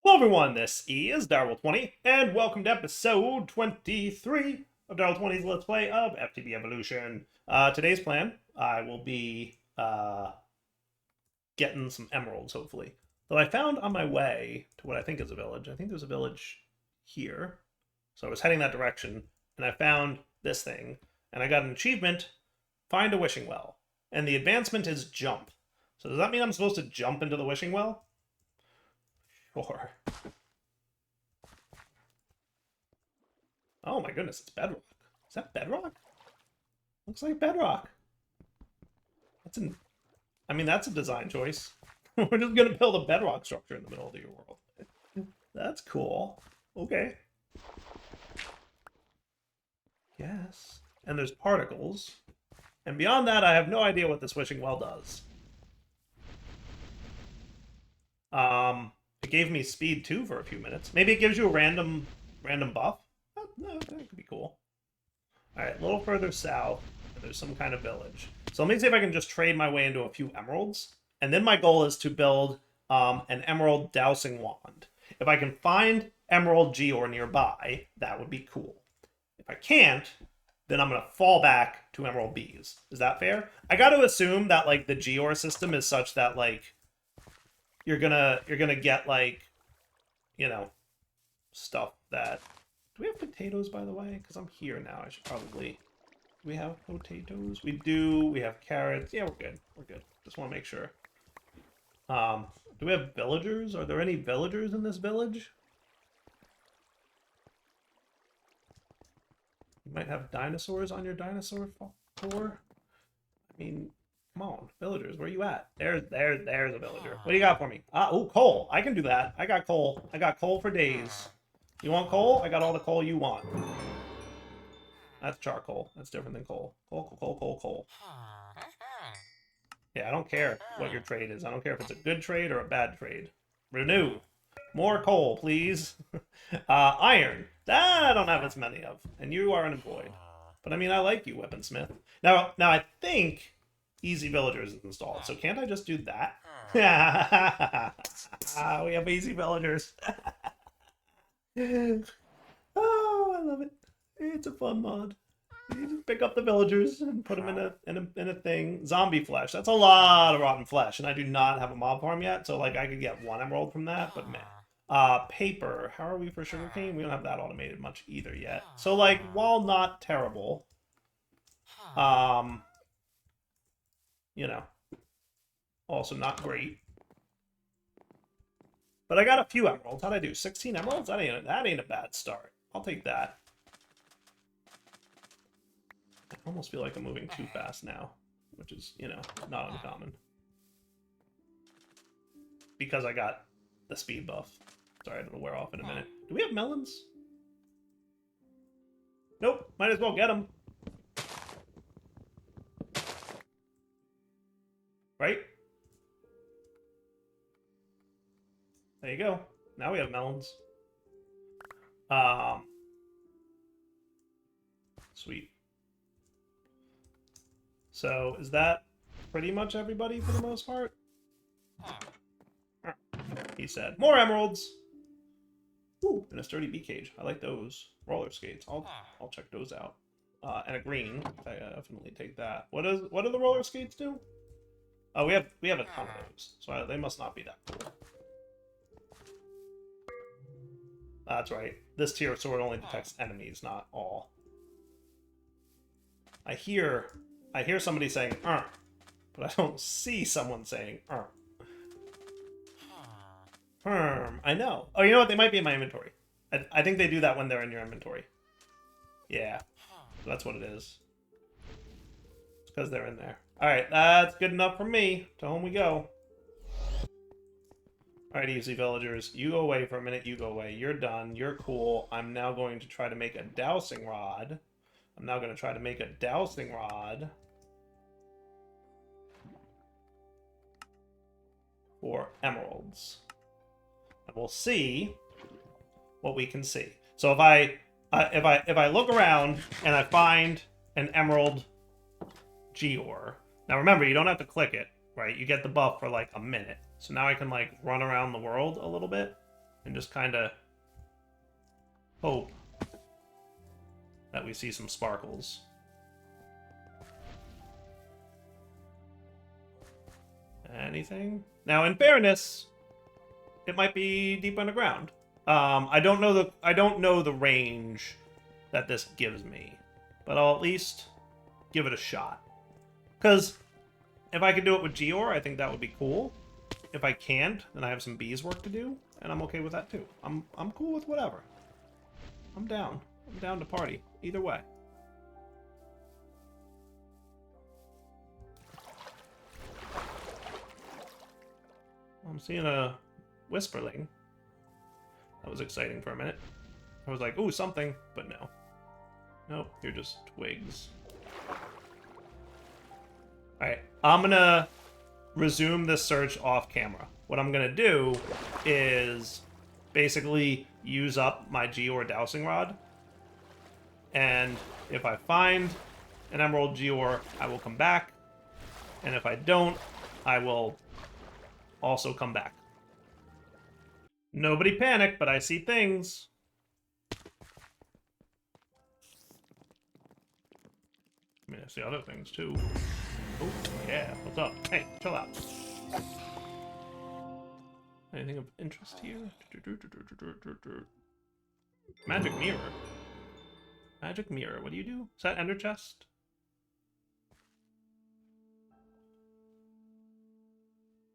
Hello everyone, this is Ep23, and welcome to episode 23 of Ep23's Let's Play of FTB Evolution. Today's plan, I will be getting some emeralds, hopefully. Though I found on my way to what I think is a village. I think there's a village here. So I was heading that direction, and I found this thing, and I got an achievement, Find a Wishing Well. And the advancement is Jump. So does that mean I'm supposed to jump into the wishing well? Sure. Oh my goodness, it's bedrock. Is that bedrock? Looks like bedrock. That's an... I mean, that's a design choice. We're just gonna build a bedrock structure in the middle of your world. That's cool. Okay. Yes. And there's particles. And beyond that, I have no idea what this wishing well does. It gave me speed 2 for a few minutes. Maybe it gives you a random buff. Oh, no, that could be cool. Alright, a little further south, there's some kind of village. So let me see if I can just trade my way into a few emeralds. And then my goal is to build an emerald dowsing wand. If I can find emerald geode nearby, that would be cool. If I can't, then I'm going to fall back to emerald bees. Is that fair? I got to assume that, like, the geode system is such that, like, you're gonna get, like, you know, stuff that... Do we have potatoes, by the way? Because I'm here now. I should probably... Do we have potatoes? We do. We have carrots. Yeah, we're good. We're good. Just want to make sure. Do we have villagers? Are there any villagers in this village? You might have dinosaurs on your dinosaur tour. I mean... Come on, villagers, where you at? There's a villager. What do you got for me? Oh, coal. I can do that. I got coal. I got coal for days. You want coal? I got all the coal you want. That's charcoal. That's different than coal. Coal. Yeah, I don't care what your trade is. I don't care if it's a good trade or a bad trade. Renew. More coal, please. Iron. That I don't have as many of. And you are unemployed. But I mean, I like you, weaponsmith. Now I think... Easy villagers is installed. So can't I just do that? We have easy villagers. Oh, I love it. It's a fun mod. You just pick up the villagers and put them in a thing. Zombie flesh. That's a lot of rotten flesh, and I do not have a mob farm yet, so like I could get 1 emerald from that, but man. Paper. How are we for sugarcane? We don't have that automated much either yet. So like, while not terrible, you know, also not great. But I got a few emeralds. How'd I do? 16 emeralds? That ain't a bad start. I'll take that. I almost feel like I'm moving too fast now, which is, you know, not uncommon. Because I got the speed buff. Sorry, it'll wear off in a minute. Do we have melons? Nope. Might as well get them. Right? There you go. Now we have melons. Sweet. So, is that pretty much everybody for the most part? He said. More emeralds! Ooh, and a sturdy bee cage. I like those. Roller skates. I'll check those out. And a green. I definitely take that. What do the roller skates do? Oh, we have a ton of those, so they must not be that cool. That's right. This tier sword only detects enemies, not all. I hear somebody saying but I don't see someone saying I know. Oh, you know what? They might be in my inventory. I think they do that when they're in your inventory. Yeah, that's what it is. It's because they're in there. Alright, that's good enough for me. To home we go. Alright, easy villagers. You go away for a minute, you go away. You're done. You're cool. I'm now going to try to make a dowsing rod. For emeralds. And we'll see what we can see. So if I look around and I find an emerald geode. Now remember, you don't have to click it, right? You get the buff for like a minute. So now I can like run around the world a little bit. and just kind of hope that we see some sparkles. Anything? Now, in fairness, it might be deep underground. I don't know the range that this gives me, but I'll at least give it a shot. Because if I could do it with Geor, I think that would be cool. If I can't, then I have some bees work to do, and I'm okay with that too. I'm cool with whatever. I'm down. I'm down to party. Either way. I'm seeing a whisperling. That was exciting for a minute. I was like, ooh, something, but no. Nope, you're just twigs. Alright, I'm gonna resume this search off camera. What I'm gonna do is basically use up my Geor dowsing rod. And if I find an emerald Geor, I will come back. And if I don't, I will also come back. Nobody panic, but I see things. I mean, I see other things too. Oh, yeah. What's up? Hey, chill out. Anything of interest here? Magic mirror. Magic mirror. What do you do? Is that ender chest?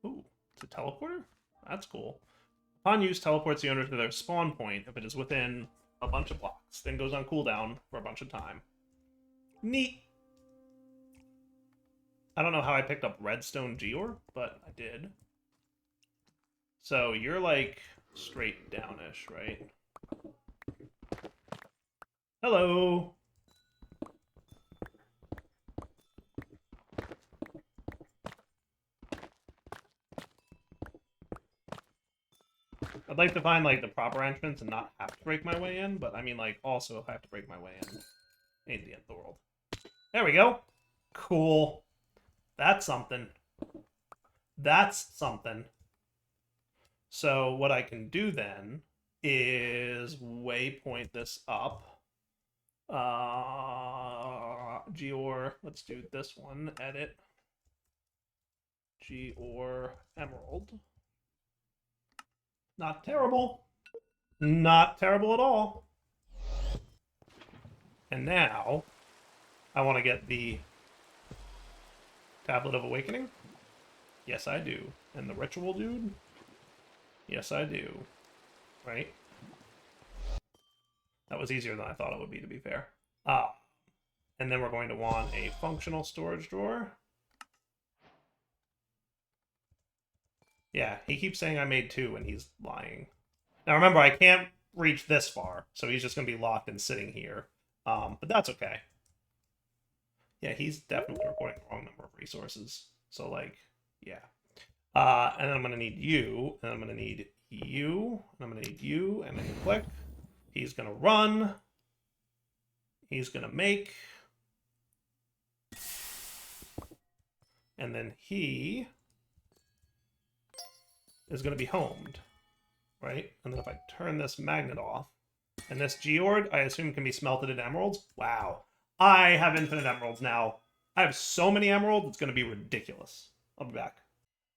Ooh, it's a teleporter? That's cool. Upon use, teleports the owner to their spawn point if it is within a bunch of blocks, then goes on cooldown for a bunch of time. Neat. I don't know how I picked up redstone Geor, but I did. So you're like straight downish, right? Hello. I'd like to find like the proper entrance and not have to break my way in, but I mean like also if I have to break my way in, ain't the end of the world. There we go. Cool. That's something. That's something. So what I can do then is waypoint this up. Geor, let's do this one. Edit. Geor Emerald. Not terrible. Not terrible at all. And now, I want to get the Tablet of Awakening. Yes, I do. And the Ritual Dude. Yes, I do. Right? That was easier than I thought it would be, to be fair. And then we're going to want a functional storage drawer. Yeah, he keeps saying I made 2 and he's lying. Now remember, I can't reach this far, so he's just going to be locked and sitting here. But that's okay. Yeah, he's definitely recording the wrong number of resources. So, like, yeah. And then I'm going to need you, and I'm going to need you, and I'm going to need you, and then click. He's going to run. He's going to make. And then he is going to be homed, right? And then if I turn this magnet off, and this geode, I assume, can be smelted into emeralds. Wow. I have infinite emeralds now. I have so many emeralds, it's going to be ridiculous. I'll be back.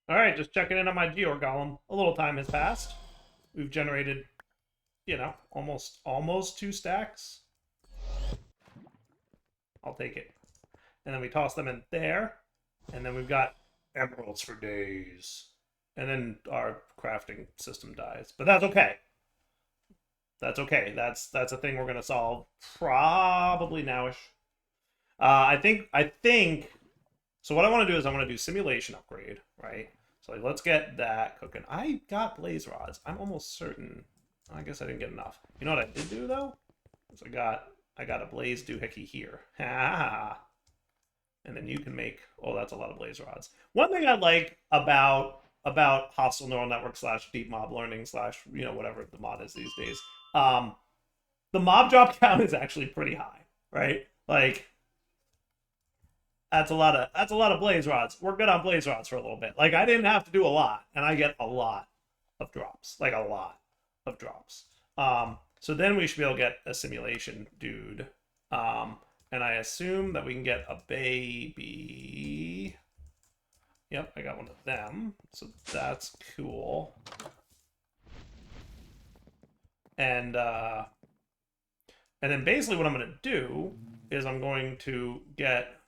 All right, just checking in on my Geor golem. A little time has passed. We've generated, you know, almost 2 stacks. I'll take it. And then we toss them in there. And then we've got emeralds for days. And then our crafting system dies. But that's okay. That's okay. That's a thing we're going to solve probably nowish. I think, so what I want to do is I want to do simulation upgrade, right? So like, let's get that cooking. I got blaze rods. I'm almost certain. I guess I didn't get enough. You know what I did do though? Is I got a blaze doohickey here. Ha! And then you can make, oh, that's a lot of blaze rods. One thing I like about hostile neural network / deep mob learning / you know, whatever the mod is these days, the mob drop count is actually pretty high, right? Like, that's a lot of blaze rods. We're good on blaze rods for a little bit. Like, I didn't have to do a lot, and I get a lot of drops, like a lot. of drops. So then we should be able to get a simulation dude. And I assume that we can get a baby. Yep, I got one of them. So that's cool. And then basically what I'm going to do is I'm going to get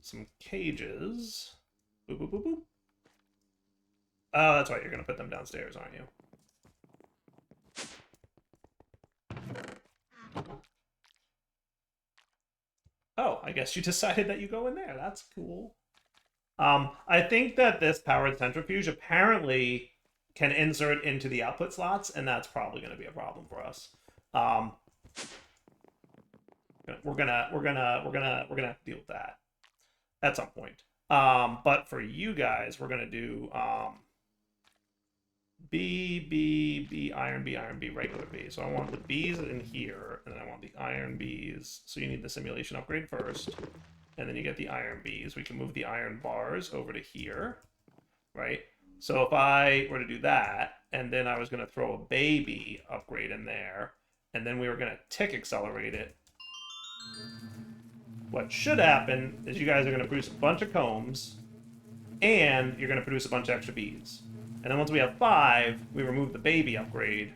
some cages. Boop, boop, boop, boop. Oh, that's right. You're going to put them downstairs, aren't you? Oh, I guess you decided that you go in there. That's cool. I think that this powered centrifuge apparently can insert into the output slots, and that's probably going to be a problem for us. We're gonna have to deal with that at some point. But for you guys, we're gonna do B, iron B, regular B. So I want the B's in here, and then I want the iron B's. So you need the simulation upgrade first, and then you get the iron B's. We can move the iron bars over to here, right? So if I were to do that, and then I was going to throw a baby upgrade in there, and then we were going to tick accelerate it, what should happen is you guys are going to produce a bunch of combs, and you're going to produce a bunch of extra bees. And then once we have 5, we remove the baby upgrade.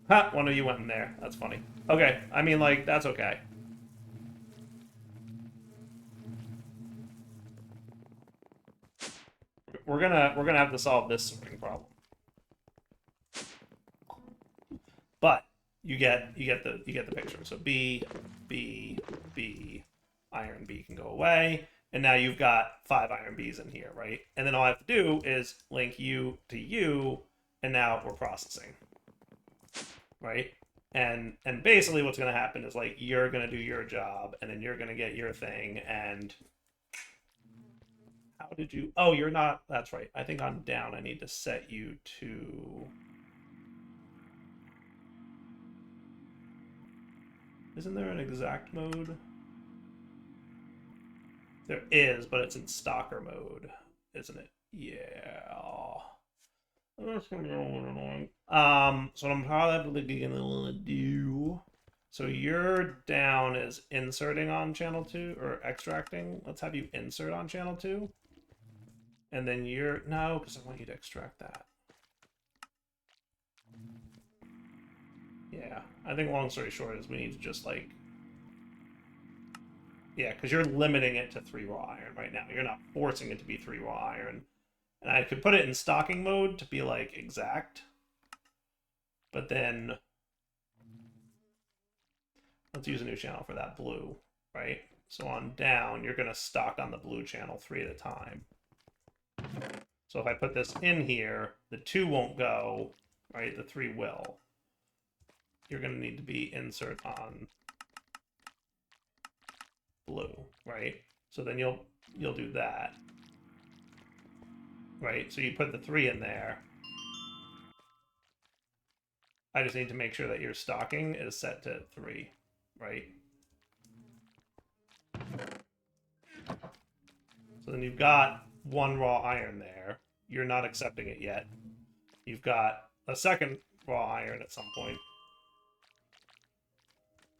Ha! One of you went in there. That's funny. Okay, I mean, like, that's okay. We're gonna have to solve this sorting problem. But you get the picture. So B, iron B can go away, and now you've got 5 iron Bs in here, right? And then all I have to do is link you to you, and now we're processing, right? And basically what's going to happen is, like, you're going to do your job, and then you're going to get your thing, and how did you... Oh, you're not... That's right. I think on down I need to set you to... Isn't there an exact mode? There is, but it's in stalker mode, isn't it? Yeah. That's gonna be a little annoying. So what I'm probably gonna do. So your down is inserting on channel 2 or extracting. Let's have you insert on channel 2. And then you're no, because I want you to extract that. Yeah, I think long story short is we need to just, like, yeah, because you're limiting it to 3 raw iron right now. You're not forcing it to be 3 raw iron. And I could put it in stocking mode to be, like, exact. But then let's use a new channel for that blue, right? So on down, you're going to stock on the blue channel 3 at a time. So if I put this in here, the 2 won't go, right? The 3 will. You're going to need to be insert on blue, right? So then you'll do that, right? So you put the 3 in there. I just need to make sure that your stocking is set to 3, right? So then you've got 1 raw iron there. You're not accepting it yet. You've got a second raw iron at some point.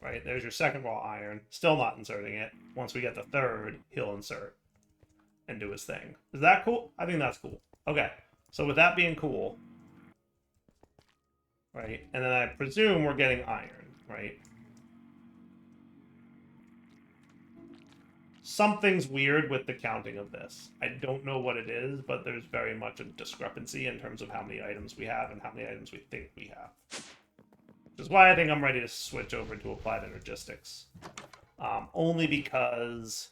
Right, there's your second raw iron. Still not inserting it. Once we get the 3rd, he'll insert and do his thing. Is that cool? I think that's cool. Okay, so with that being cool, right, and then I presume we're getting iron, right? Something's weird with the counting of this. I don't know what it is, but there's very much a discrepancy in terms of how many items we have and how many items we think we have. Which is why I think I'm ready to switch over to applied energistics. Only because...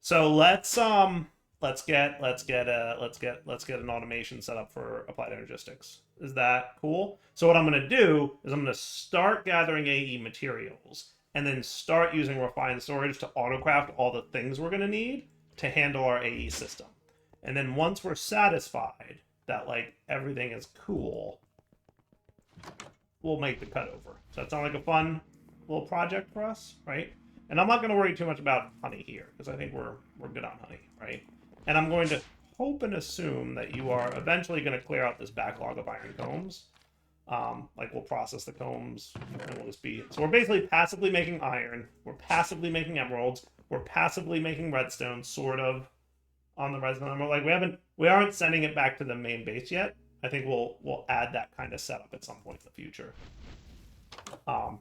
So let's get an automation set up for applied energistics. Is that cool? So what I'm going to do is I'm going to start gathering AE materials and then start using refined storage to autocraft all the things we're going to need to handle our AE system. And then once we're satisfied that, like, everything is cool, we'll make the cutover. So that sounds like a fun little project for us, right? And I'm not going to worry too much about honey here, because I think we're good on honey, right? And I'm going to hope and assume that you are eventually going to clear out this backlog of iron combs. Like, we'll process the combs, and we'll just be... So we're basically passively making iron, we're passively making emeralds, we're passively making redstone, sort of, on the redstone. Like, we aren't sending it back to the main base yet. I think we'll add that kind of setup at some point in the future.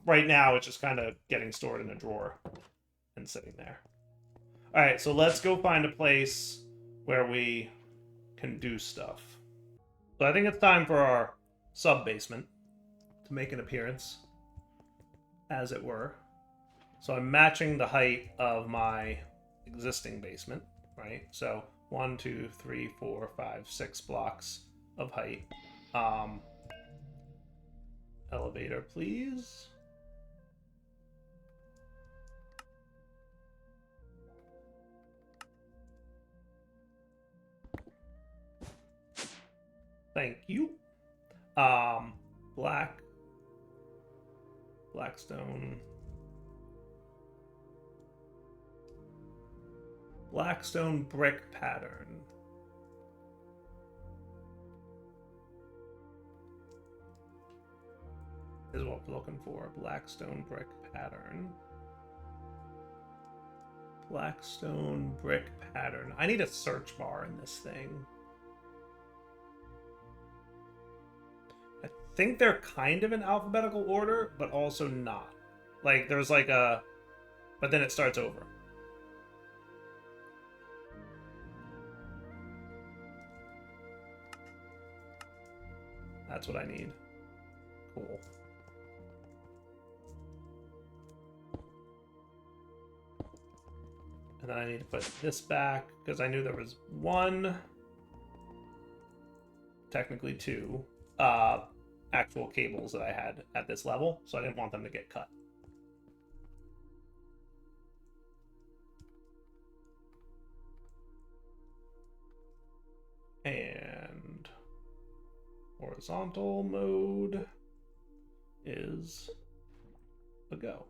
Right now, it's just kind of getting stored in a drawer and sitting there. All right, so let's go find a place where we can do stuff. So I think it's time for our sub-basement to make an appearance, as it were. So I'm matching the height of my existing basement, right? So 1, 2, 3, 4, 5, 6 blocks of height. Elevator, please. Thank you. Blackstone. Blackstone brick pattern. Is what we're looking for. Blackstone brick pattern. Blackstone brick pattern. I need a search bar in this thing. I think they're kind of in alphabetical order, but also not. Like, there's like a... But then it starts over. That's what I need. Cool. And then I need to put this back, because I knew there was one, technically two, actual cables that I had at this level, so I didn't want them to get cut. And horizontal mode is a go.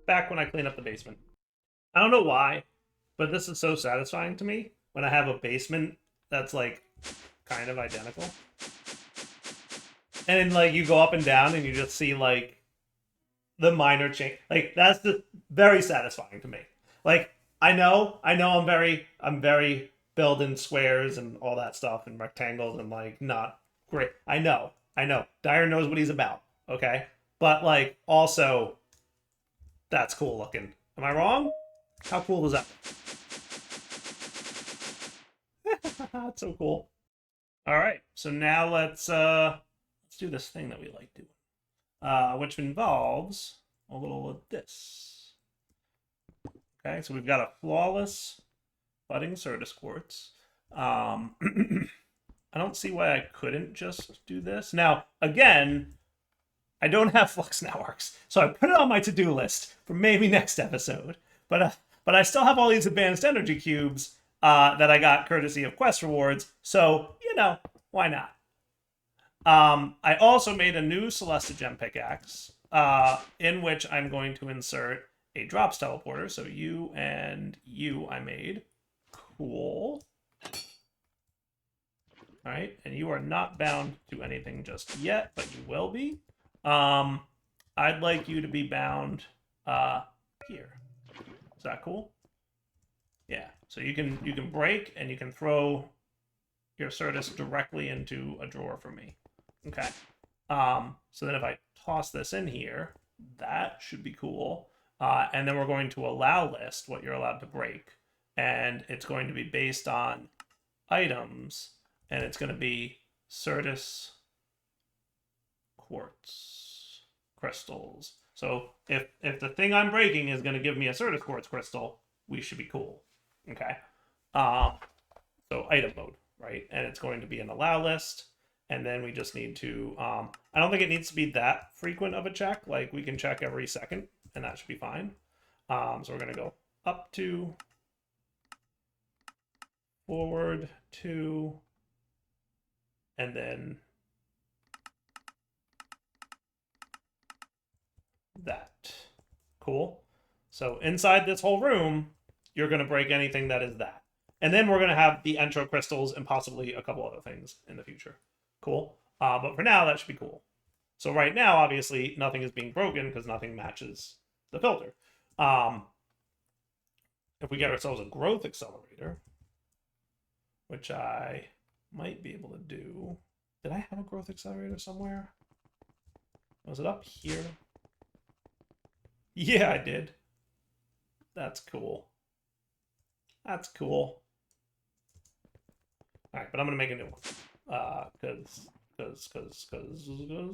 Back when I clean up the basement. I don't know why, but this is so satisfying to me when I have a basement that's like kind of identical. And then like you go up and down and you just see like the minor change. Like that's very satisfying to me. Like I know I'm very build in squares and all that stuff and rectangles and like not great. I know. Dyer knows what he's about, okay? But like also that's cool looking. Am I wrong? How cool is that? That's so cool. All right, so now let's do this thing that we like doing, which involves a little of this. Okay, so we've got a flawless budding certus quartz. I don't see why I couldn't just do this. Now, again, I don't have Flux networks, so I put it on my to-do list for maybe next episode. But I still have all these advanced energy cubes that I got courtesy of quest rewards, so, you know, why not? I also made a new Celestigem pickaxe, in which I'm going to insert a drops teleporter, so you and you I made. Cool. All right, and you are not bound to anything just yet, but you will be. I'd like you to be bound here. Is that cool? Yeah. So you can break and you can throw your certus directly into a drawer for me. Okay. So then if I toss this in here, that should be cool. And then we're going to allow list what you're allowed to break, and it's going to be based on items, and it's going to be certus quartz crystals. So if the thing I'm breaking is going to give me a certus quartz crystal, we should be cool. Okay. So item mode, right? And it's going to be an allow list. And then we just need to, I don't think it needs to be that frequent of a check. Like we can check every second and that should be fine. So we're going to go up to forward 2, and then that. Cool. So inside this whole room, you're going to break anything that is that. And then we're going to have the entro crystals and possibly a couple other things in the future. Cool. But for now, that should be cool. So right now, obviously, nothing is being broken because nothing matches the filter. If we get ourselves a growth accelerator, which I might be able to do. Did I have a growth accelerator somewhere? Was it up here? Yeah, I did. That's cool. That's cool. All right, but I'm gonna make a new one because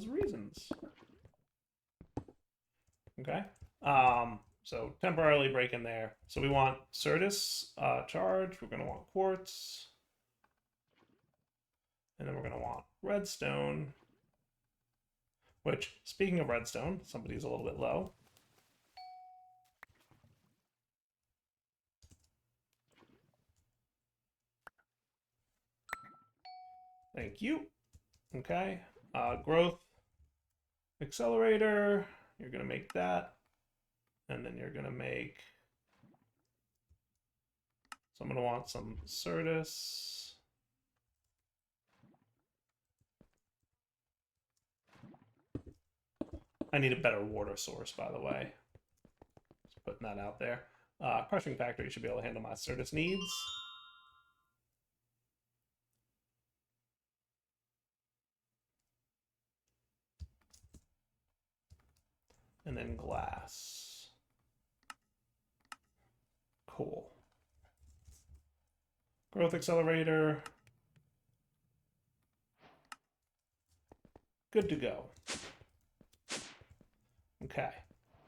reasons. Okay. So temporarily break in there. So we want certus charge. We're gonna want quartz, and then we're gonna want redstone. Which, speaking of redstone, somebody's a little bit low. Thank you. Okay. Growth accelerator. You're going to make that. And then you're going to make... So I'm going to want some certus. I need a better water source, by the way. Just putting that out there. Crushing factory should be able to handle my certus needs. And then glass. Cool. Growth accelerator. Good to go. Okay.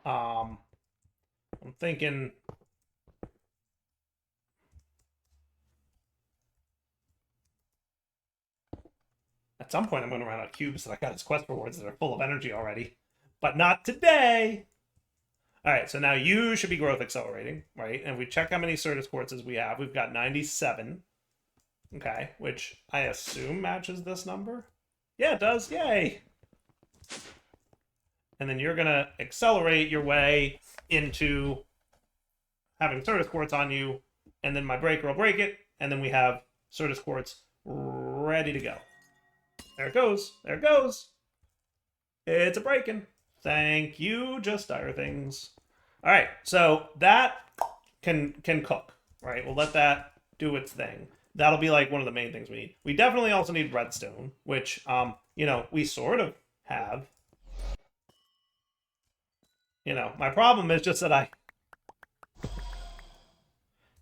I'm thinking... At some point, I'm going to run out of cubes that I got as quest rewards that are full of energy already. But not today! Alright, so now you should be growth accelerating, right? And if we check how many certus quartzes we have, we've got 97. Okay, which I assume matches this number. Yeah, it does. Yay! And then you're going to accelerate your way into having certus quartz on you, and then my breaker will break it, and then we have certus quartz ready to go. There it goes. There it goes. It's a break-in. Thank you, Just Dire Things. All right, so that can cook, right? We'll let that do its thing. That'll be like one of the main things we need. We definitely also need redstone, which, you know, we sort of have. You know, my problem is just that I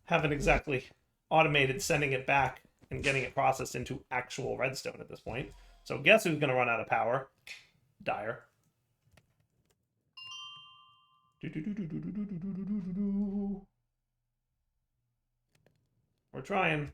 haven't exactly automated sending it back and getting it processed into actual redstone at this point. So guess who's going to run out of power? Dire. We're trying.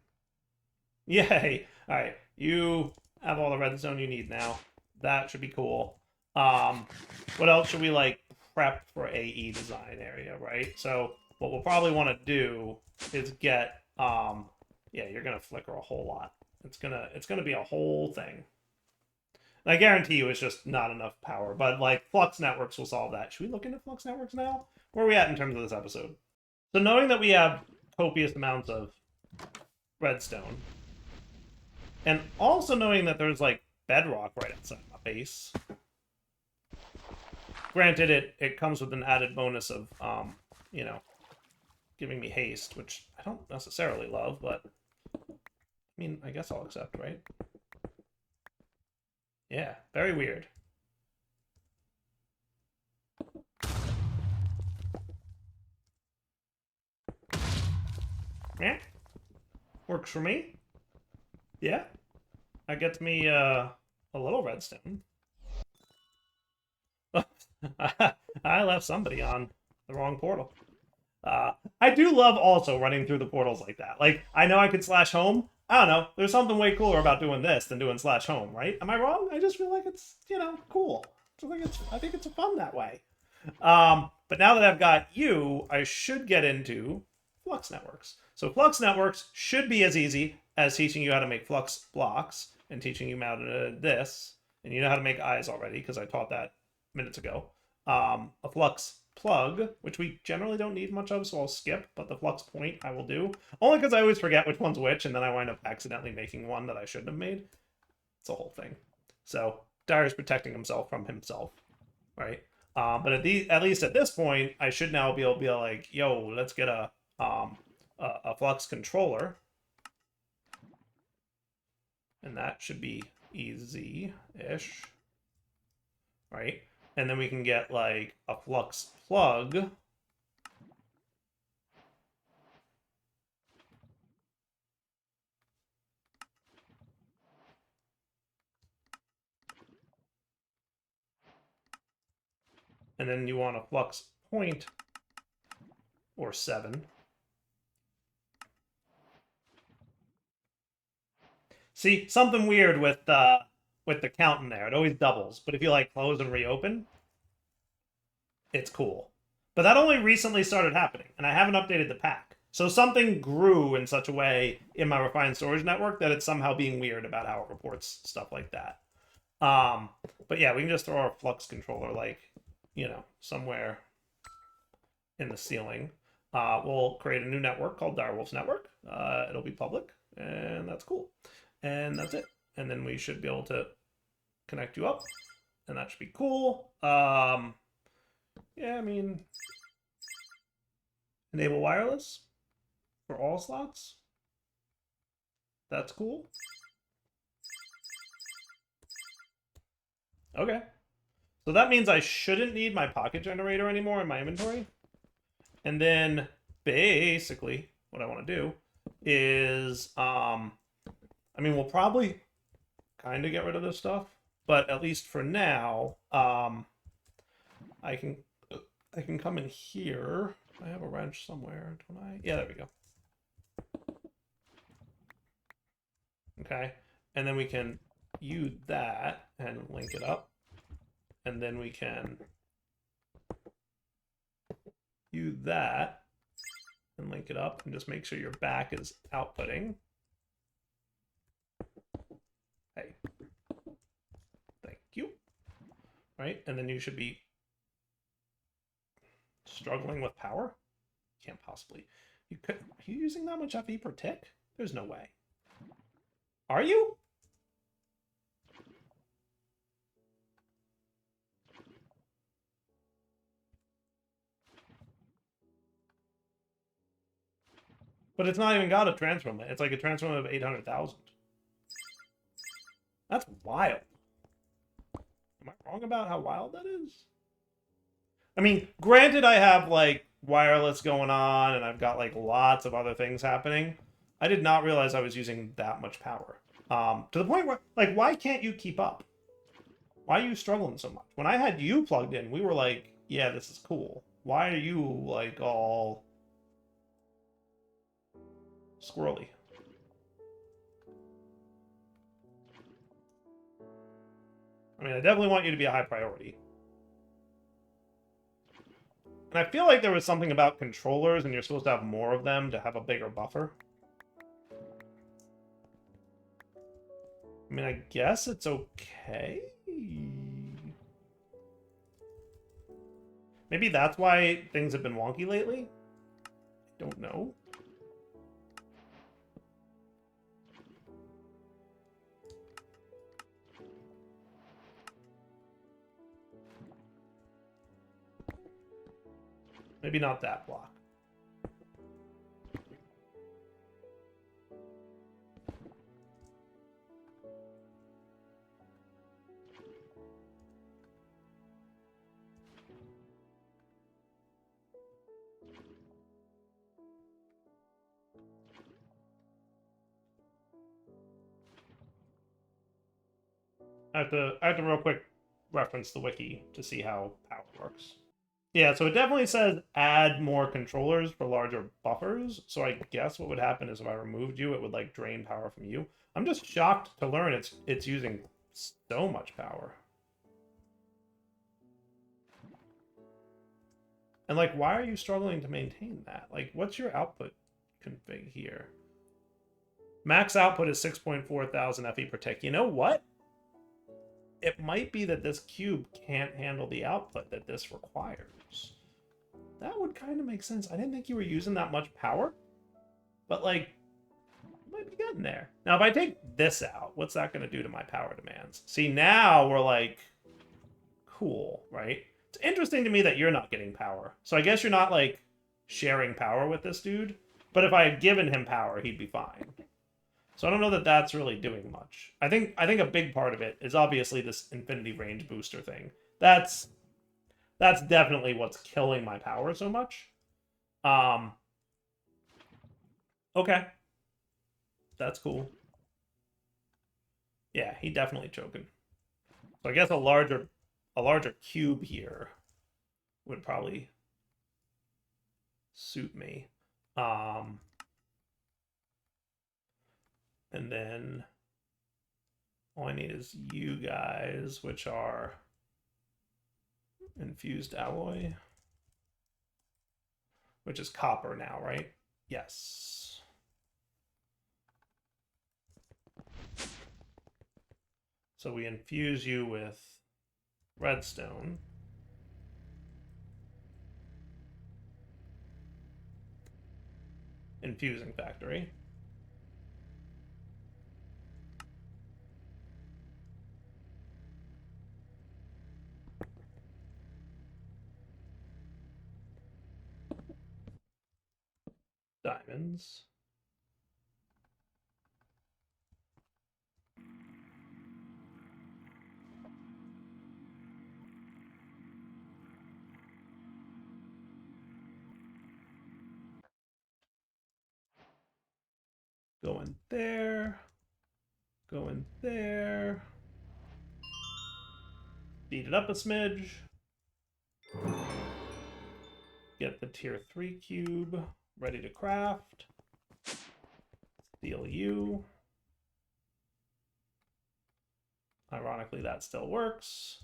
Yay! All right, you have all the redstone you need now. That should be cool. What else should we like prep for AE design area, right? So what we'll probably want to do is get yeah, you're gonna flicker a whole lot. It's gonna be a whole thing. And I guarantee you it's just not enough power, but like Flux networks will solve that. Should we look into Flux networks now? Where are we at in terms of this episode? So knowing that we have copious amounts of redstone, and also knowing that there's like bedrock right outside my base. Granted, it comes with an added bonus of you know, giving me haste, which I don't necessarily love, but I mean, I guess I'll accept, right? Yeah, very weird. Yeah, works for me. Yeah, that gets me a little redstone. I left somebody on the wrong portal. I do love also running through the portals like that. Like, I know I could slash home. I don't know. There's something way cooler about doing this than doing slash home, right? Am I wrong? I just feel like it's, you know, cool. I think it's fun that way. But now that I've got you, I should get into Flux networks. So Flux networks should be as easy as teaching you how to make Flux blocks and teaching you how to do this. And you know how to make eyes already because I taught that minutes ago. A Flux plug, which we generally don't need much of, so I'll skip, but the Flux point I will do. Only because I always forget which one's which, and then I wind up accidentally making one that I shouldn't have made. It's a whole thing. So Dyer's protecting himself from himself, right? But at least at this point, I should now be able to be like, yo, let's get a Flux controller. And that should be easy-ish, right? And then we can get like a Flux plug. And then you want a Flux point or 7. See, something weird with the count in there. It always doubles. But if you like close and reopen, it's cool. But that only recently started happening, and I haven't updated the pack. So something grew in such a way in my refined storage network that it's somehow being weird about how it reports stuff like that. But yeah, we can just throw our Flux controller, like, you know, somewhere in the ceiling. We'll create a new network called Direwolf's Network. It'll be public, and that's cool. And that's it. And then we should be able to connect you up, and that should be cool. Yeah, I mean, enable wireless for all slots. That's cool. Okay. So that means I shouldn't need my pocket generator anymore in my inventory. And then basically what I want to do is, I mean, we'll probably kind of get rid of this stuff, but at least for now, I can come in here. I have a wrench somewhere, don't I? Yeah, there we go. Okay, and then we can use that and link it up. And then we can use that and link it up and just make sure your back is outputting. Hey, thank you. Right, and then you should be struggling with power. Can't possibly. Are you using that much FE per tick? There's no way. Are you? But it's not even got a transfer limit. It's like a transfer limit of 800,000. That's wild. Am I wrong about how wild that is? I mean, granted, I have like wireless going on and I've got like lots of other things happening. I did not realize I was using that much power. To the point where, like, why can't you keep up? Why are you struggling so much? When I had you plugged in, we were like, yeah, this is cool. Why are you like all squirrely? I mean, I definitely want you to be a high priority. And I feel like there was something about controllers and you're supposed to have more of them to have a bigger buffer. I mean, I guess it's okay. Maybe that's why things have been wonky lately. I don't know. Maybe not that block. I have to real quick reference the wiki to see how power works. Yeah, so it definitely says add more controllers for larger buffers. So I guess what would happen is if I removed you, it would like drain power from you. I'm just shocked to learn it's using so much power. And like, why are you struggling to maintain that? Like, what's your output config here. Max output is 6.4 thousand FE per tick. You know what? It might be that this cube can't handle the output that this requires. That would kind of make sense. I didn't think you were using that much power, but like, you might be getting there. Now, if I take this out, what's that going to do to my power demands? See, now we're like, cool, right? It's interesting to me that you're not getting power. So I guess you're not like sharing power with this dude, but if I had given him power, he'd be fine. So I don't know that that's really doing much. I think a big part of it is obviously this infinity range booster thing. That's definitely what's killing my power so much. Okay. That's cool. Yeah, he definitely choking. So I guess a larger cube here would probably suit me. And then all I need is you guys, which are infused alloy, which is copper now, right? Yes. So we infuse you with redstone. Infusing factory. Diamonds. Going there. Going there. Speed it up a smidge. Get the tier 3 cube ready to craft. Steal you. Ironically, that still works.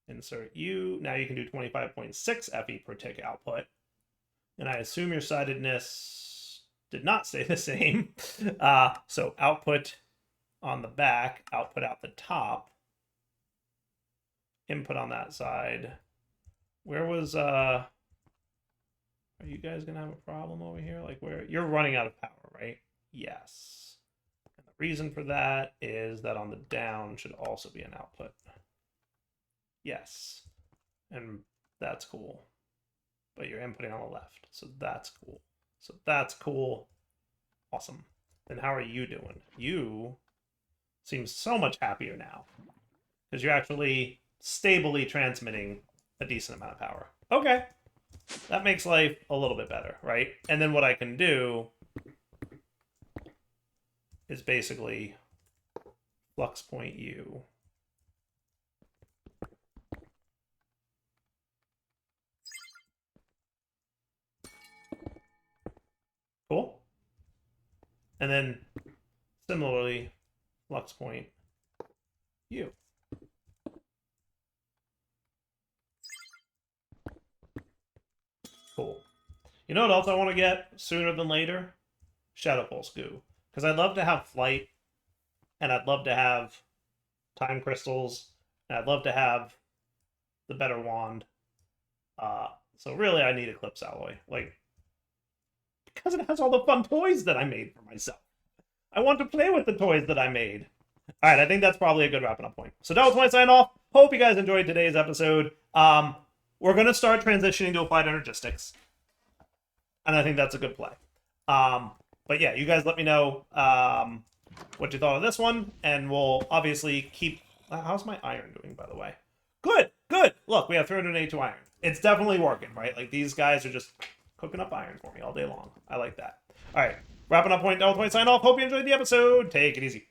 Insert you. Now you can do 25.6 FE per tick output. And I assume your sidedness did not stay the same. So output on the back, output out the top. Input on that side. Where was are you guys gonna have a problem over here? Like where you're running out of power, right? Yes. And the reason for that is that on the down should also be an output. Yes. And that's cool. But you're inputting on the left. So that's cool. So that's cool. Awesome. Then how are you doing? You seem so much happier now. Because you're actually stably transmitting a decent amount of power. Okay. That makes life a little bit better, right? And then what I can do is basically flux point you. Cool. And then similarly, flux point you. Cool. You know what else I want to get sooner than later? Shadow Pulse Goo. Because I'd love to have flight, and I'd love to have time crystals, and I'd love to have the better wand. So really I need Eclipse Alloy. Like, because it has all the fun toys that I made for myself. I want to play with the toys that I made. All right, I think that's probably a good wrapping up point. So that was my sign off. Hope you guys enjoyed today's episode. We're going to start transitioning to Applied Energistics. And I think that's a good play. But yeah, you guys let me know what you thought of this one. And we'll obviously keep... How's my iron doing, by the way? Good, good. Look, we have 382 iron. It's definitely working, right? Like, these guys are just cooking up iron for me all day long. I like that. All right, wrapping up point, double point sign off. Hope you enjoyed the episode. Take it easy.